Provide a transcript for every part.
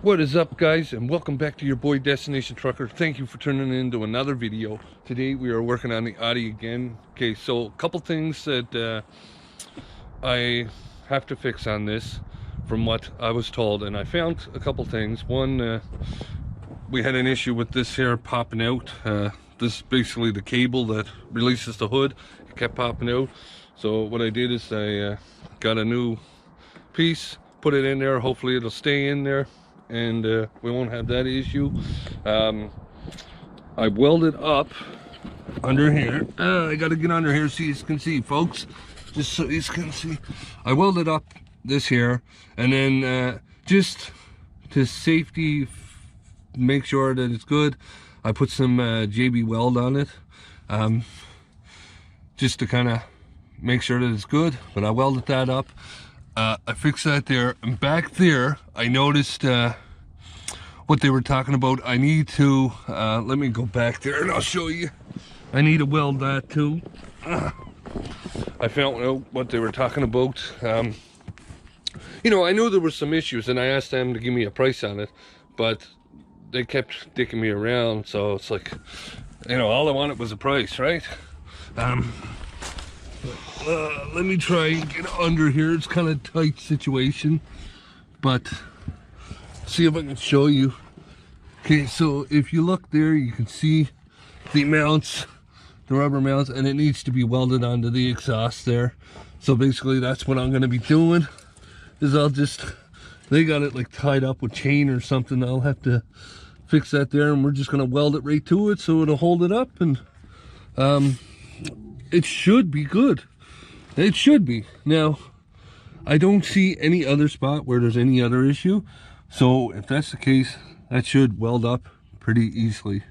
What is up, guys, and welcome back to your boy Destination Trucker. Thank you for tuning in to another video. Today we are working on the Audi again. Okay, so a couple things that I have to fix on this from what I was told, and I found a couple things. One, we had an issue with this here popping out. This is basically the cable that releases the hood. It kept popping out. So what I did is I got a new piece, put it in there. Hopefully it'll stay in there and we won't have that issue. I welded up under here. I gotta get under here so you can see, folks, just so you can see. I welded up this here, and then just to safety, make sure that it's good, I put some JB weld on it, just to kind of make sure that it's good. But I welded that up. I fixed that there, and back there I noticed what they were talking about. I need to let me go back there and I'll show you. I need to weld that too. I found out what they were talking about. You know, I knew there were some issues, and I asked them to give me a price on it, but they kept dicking me around. So it's like, you know, all I wanted was a price, right? Let me try and get under here. It's kind of a tight situation, but see if I can show you. Okay, so if you look there, you can see the mounts, the rubber mounts, and it needs to be welded onto the exhaust there. So basically that's what I'm going to be doing, is I'll just, they got it like tied up with chain or something. I'll have to fix that there, and we're just going to weld it right to it so it'll hold it up, and it should be good. It should be. Now, I don't see any other spot where there's any other issue. So if that's the case, that should weld up pretty easily.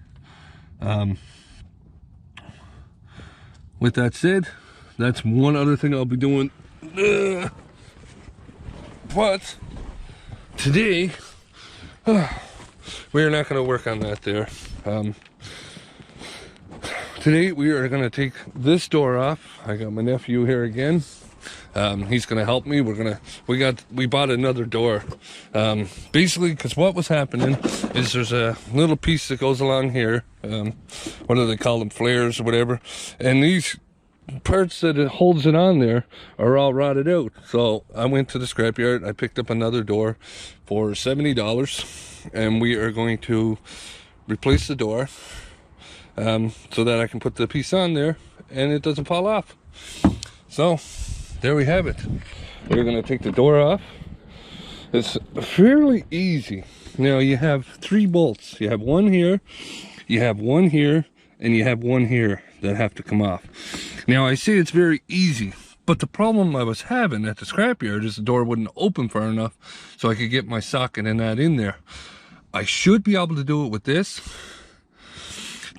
With that said, that's one other thing I'll be doing. But today, we are not going to work on that there. Today we are going to take this door off. I got my nephew here again. He's going to help me. We bought another door. Basically, because what was happening is there's a little piece that goes along here. What do they call them? Flares or whatever. And these parts that it holds it on there are all rotted out. So I went to the scrapyard. I picked up another door for $70, and we are going to replace the door. So that I can put the piece on there and it doesn't fall off. So there we have it. We're going to take the door off. It's fairly easy. Now you have 3 bolts. You have one here, you have one here, and you have one here that have to come off. Now I say it's very easy, but the problem I was having at the scrapyard is the door wouldn't open far enough so I could get my socket and that in there. I should be able to do it with this.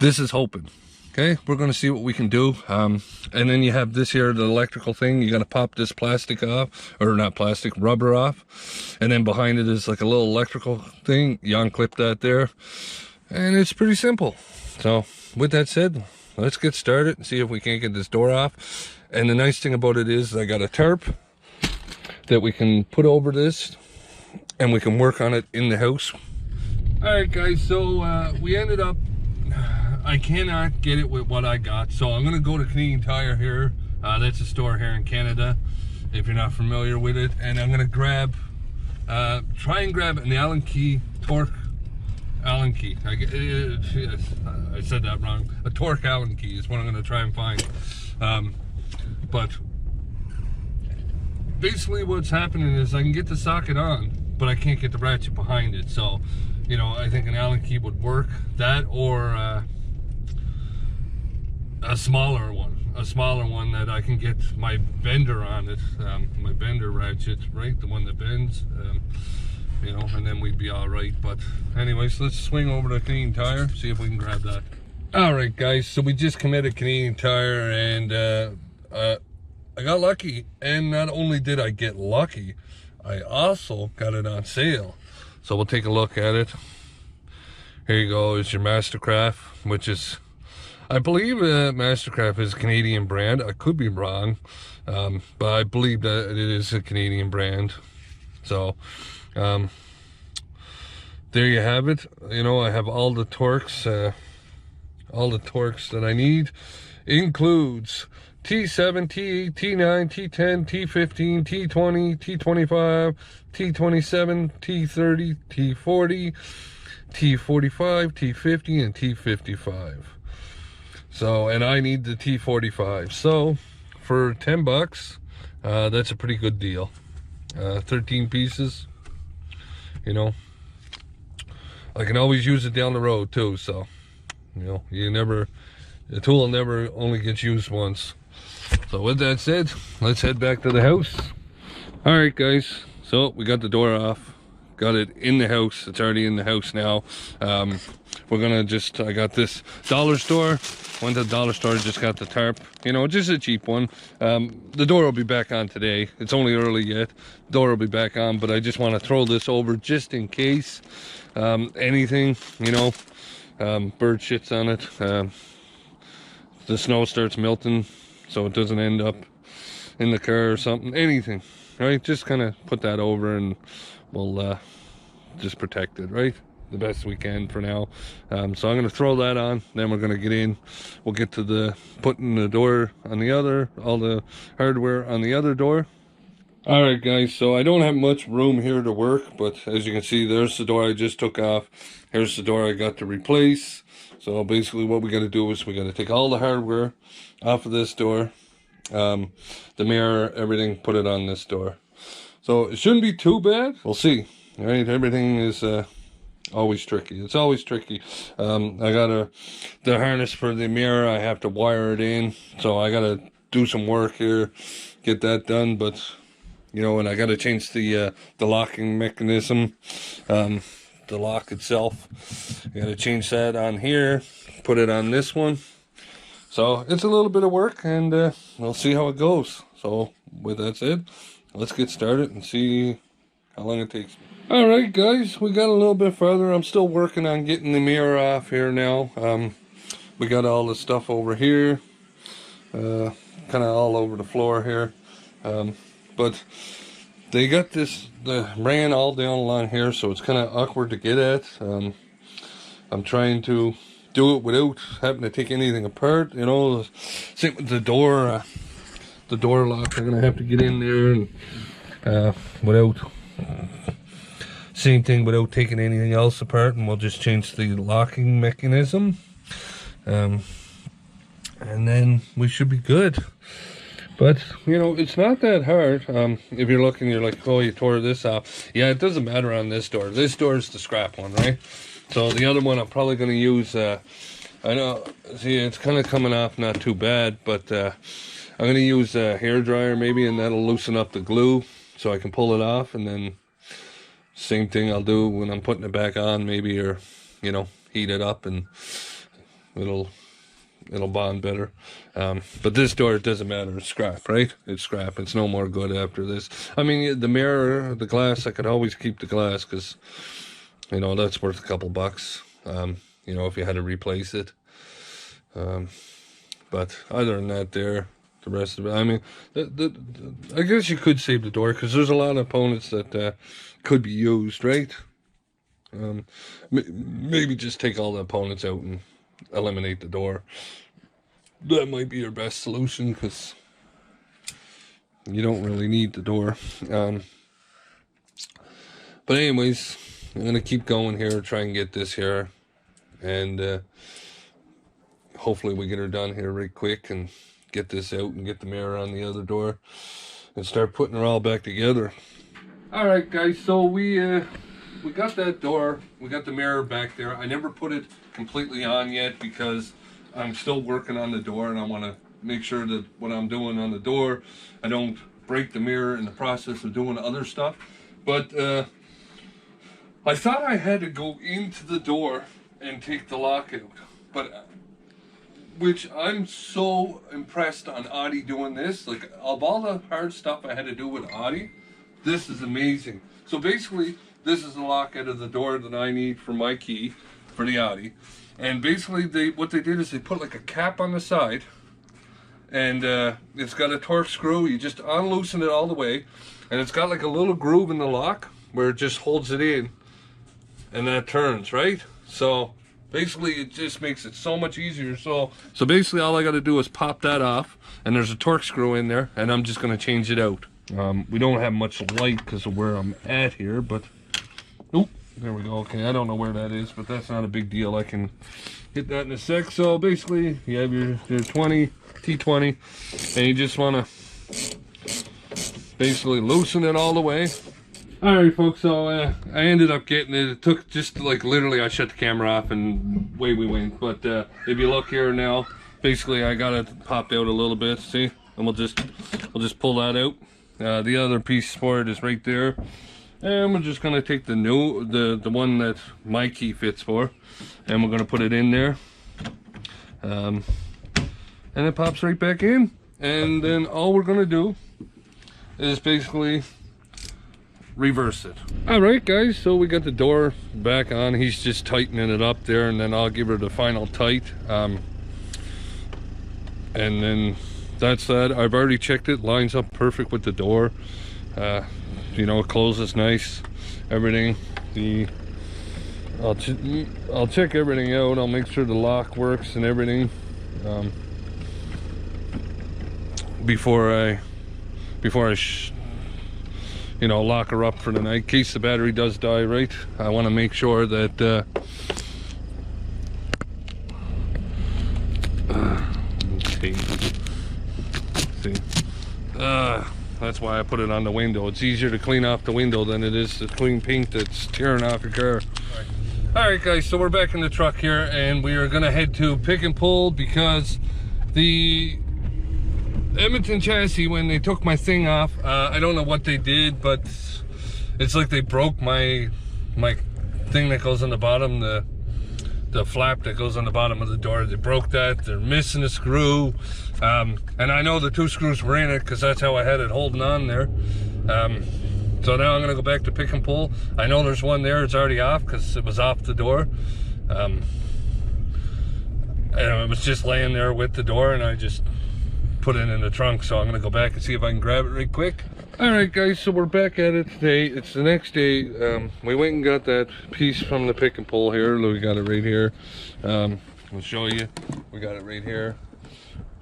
This is hoping. Okay, we're going to see what we can do. And then you have this here, the electrical thing. You got to pop this plastic off, or not plastic, rubber off. And then behind it is like a little electrical thing. You unclip that there. And it's pretty simple. So with that said, let's get started and see if we can't get this door off. And the nice thing about it is I got a tarp that we can put over this, and we can work on it in the house. All right, guys, so we ended up, I cannot get it with what I got, so I'm going to go to Canadian Tire here. That's a store here in Canada, if you're not familiar with it. And I'm going to grab, try and grab an Allen key, torque Allen key. I said that wrong. A torque Allen key is what I'm going to try and find. But basically what's happening is I can get the socket on, but I can't get the ratchet behind it. So, you know, I think an Allen key would work. That or a smaller one that I can get my bender on it, my bender ratchet, right, the one that bends, you know, and then we'd be all right. But anyways, let's swing over to Canadian Tire, see if we can grab that. All right, guys, so we just committed Canadian Tire, and I got lucky. And not only did I get lucky, I also got it on sale. So we'll take a look at it. Here you go, it's your Mastercraft, which is, I believe Mastercraft is a Canadian brand. I could be wrong, but I believe that it is a Canadian brand. So there you have it. You know, I have all the torques that I need. Includes T7, T8, T9, T10, T15, T20, T25, T27, T30, T40, T45, T50, and T55. So, and I need the T45. So, for 10 bucks, that's a pretty good deal. 13 pieces, you know. I can always use it down the road too, so, you know, the tool never only gets used once. So with that said, let's head back to the house. All right, guys, so we got the door off, got it in the house. It's already in the house now. We're gonna I got this dollar store, went to the dollar store, just got the tarp, you know, just a cheap one. The door will be back on today. It's only early yet. The door will be back on, but I just want to throw this over just in case anything, you know, bird shits on it, the snow starts melting so it doesn't end up in the car or something, anything, right? Just kind of put that over and we'll just protect it, right, the best we can for now. So I'm going to throw that on, then we're going to get in. We'll get to the putting the door on the other, all the hardware on the other door. All right, guys, so I don't have much room here to work, but as you can see, there's the door I just took off. Here's the door I got to replace. So basically what we got to do is we got to take all the hardware off of this door, the mirror, everything, put it on this door. So it shouldn't be too bad. We'll see. All right, everything is always tricky. It's always tricky. I got the harness for the mirror, I have to wire it in. So I got to do some work here, get that done. But, you know, and I got to change the locking mechanism. The lock itself, you got to change that on here, put it on this one. So it's a little bit of work, and we'll see how it goes. So with that said, let's get started and see how long it takes. All right, guys, we got a little bit further. I'm still working on getting the mirror off here now. We got all the stuff over here, kind of all over the floor here, but they got this ran all down along here, so it's kind of awkward to get at. I'm trying to do it without having to take anything apart, you know. Same with the door lock. I'm gonna have to get in there and without same thing, without taking anything else apart, and we'll just change the locking mechanism, and then we should be good. But, you know, it's not that hard. If you're looking, you're like, oh, you tore this off. Yeah, it doesn't matter on this door. This door is the scrap one, right? So the other one I'm probably going to use, I know, see, it's kind of coming off not too bad, but I'm going to use a hair dryer maybe, and that'll loosen up the glue so I can pull it off. And then same thing I'll do when I'm putting it back on maybe, or, you know, heat it up and it'll bond better. But this door, it doesn't matter. It's scrap, right? It's scrap. It's no more good after this. I mean, the mirror, the glass, I could always keep the glass because, you know, that's worth a couple bucks, you know, if you had to replace it. But other than that, the rest of it, I mean, I guess you could save the door because there's a lot of opponents that could be used, right? Maybe just take all the opponents out and eliminate the door. That might be your best solution because you don't really need the door. But anyways, I'm going to keep going here, try and get this here, and hopefully we get her done here right quick and get this out and get the mirror on the other door and start putting her all back together. All right, guys, so we got that door, we got the mirror back there. I never put it completely on yet because I'm still working on the door, and I want to make sure that what I'm doing on the door, I don't break the mirror in the process of doing other stuff. But I thought I had to go into the door and take the lock out, but which I'm so impressed on Audi doing this. Like, of all the hard stuff I had to do with Audi, this is amazing. So basically, this is the lock out of the door that I need for my key for the Audi. And basically, what they did is they put like a cap on the side, and it's got a torque screw. You just unloosen it all the way, and it's got like a little groove in the lock where it just holds it in. and that turns, right? So basically it just makes it so much easier. So basically all I got to do is pop that off, and there's a torque screw in there, and I'm just going to change it out. We don't have much light because of where I'm at here, but oh, there we go. Okay, I don't know where that is, but that's not a big deal. I can hit that in a sec. So basically you have your T20, and you just want to basically loosen it all the way. Alright folks, so I ended up getting it. It took just like literally, I shut the camera off and away we went. But if you look here now, basically I got it popped out a little bit, see? And we'll just pull that out. The other piece for it is right there. And we're just gonna take the one that my key fits for, and we're gonna put it in there. And it pops right back in. And then all we're gonna do is basically reverse it. All right guys, so we got the door back on. He's just tightening it up there, and then I'll give her the final tight, and then that's that. I've already checked it, lines up perfect with the door. You know, it closes nice, everything. I'll check everything out. I'll make sure the lock works and everything before I you know, lock her up for the night in case the battery does die, right? I want to make sure that that's why I put it on the window. It's easier to clean off the window than it is to clean paint that's tearing off your car. All right guys, so we're back in the truck here, and we are gonna head to Pick and Pull because the Edmonton chassis, when they took my thing off, I don't know what they did, but it's like they broke my thing that goes on the bottom, the flap that goes on the bottom of the door. They broke that. They're missing a screw, and I know the 2 screws were in it because that's how I had it holding on there. So now I'm gonna go back to Pick and Pull. I know there's one there. It's already off because it was off the door, and it was just laying there with the door, and I just put it in the trunk. So I'm gonna go back and see if I can grab it right quick. All right guys, so we're back at it today. It's the next day. We went and got that piece from the Pick and Pull here. We got it right here. We'll show you. We got it right here.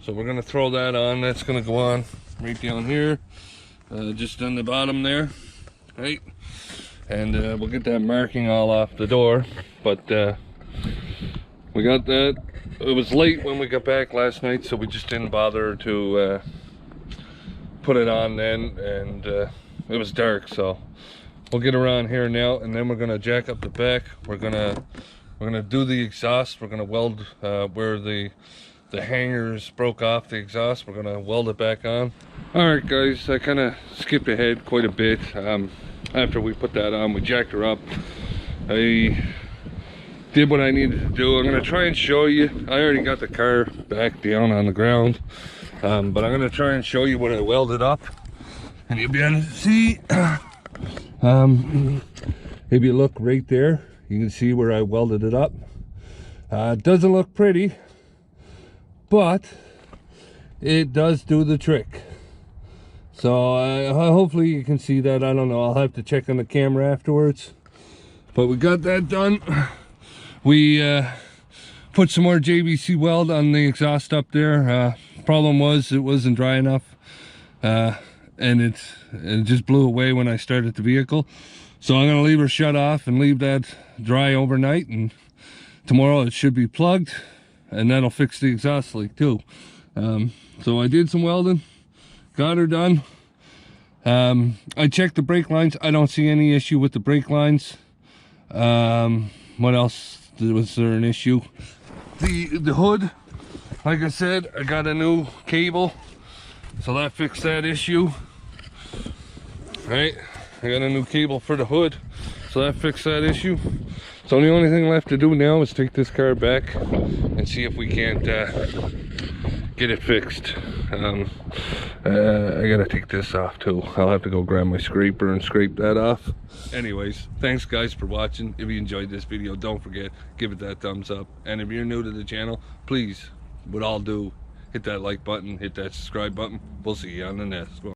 So we're gonna throw that on. That's gonna go on right down here, just on the bottom there, right? And we'll get that marking all off the door. But we got that. It was late when we got back last night, so we just didn't bother to put it on then, and it was dark. So we'll get around here now, and then we're gonna jack up the back. We're gonna do the exhaust. We're gonna weld where the hangers broke off the exhaust. We're gonna weld it back on. All right guys, I kind of skipped ahead quite a bit. After we put that on, we jacked her up. I did what I needed to do. I'm gonna try and show you. I already got the car back down on the ground, but I'm gonna try and show you what I welded up, and you'll be able to see. If you look right there, you can see where I welded it up. It doesn't look pretty, but it does do the trick. So hopefully you can see that. I don't know, I'll have to check on the camera afterwards, but we got that done. We put some more JVC weld on the exhaust up there. Problem was it wasn't dry enough, and it just blew away when I started the vehicle. So I'm gonna leave her shut off and leave that dry overnight, and tomorrow it should be plugged, and that'll fix the exhaust leak too. So I did some welding, got her done. I checked the brake lines. I don't see any issue with the brake lines. What else was there an issue? The hood, like I said, I got a new cable, so that fixed that issue. Right, I got a new cable for the hood, so that fixed that issue. So the only thing left to do now is take this car back and see if we can't get it fixed. I gotta take this off too. I'll have to go grab my scraper and scrape that off. Anyways, thanks guys for watching. If you enjoyed this video, don't forget, give it that thumbs up. And if you're new to the channel, please, with all due, hit that like button, hit that subscribe button. We'll see you on the next one.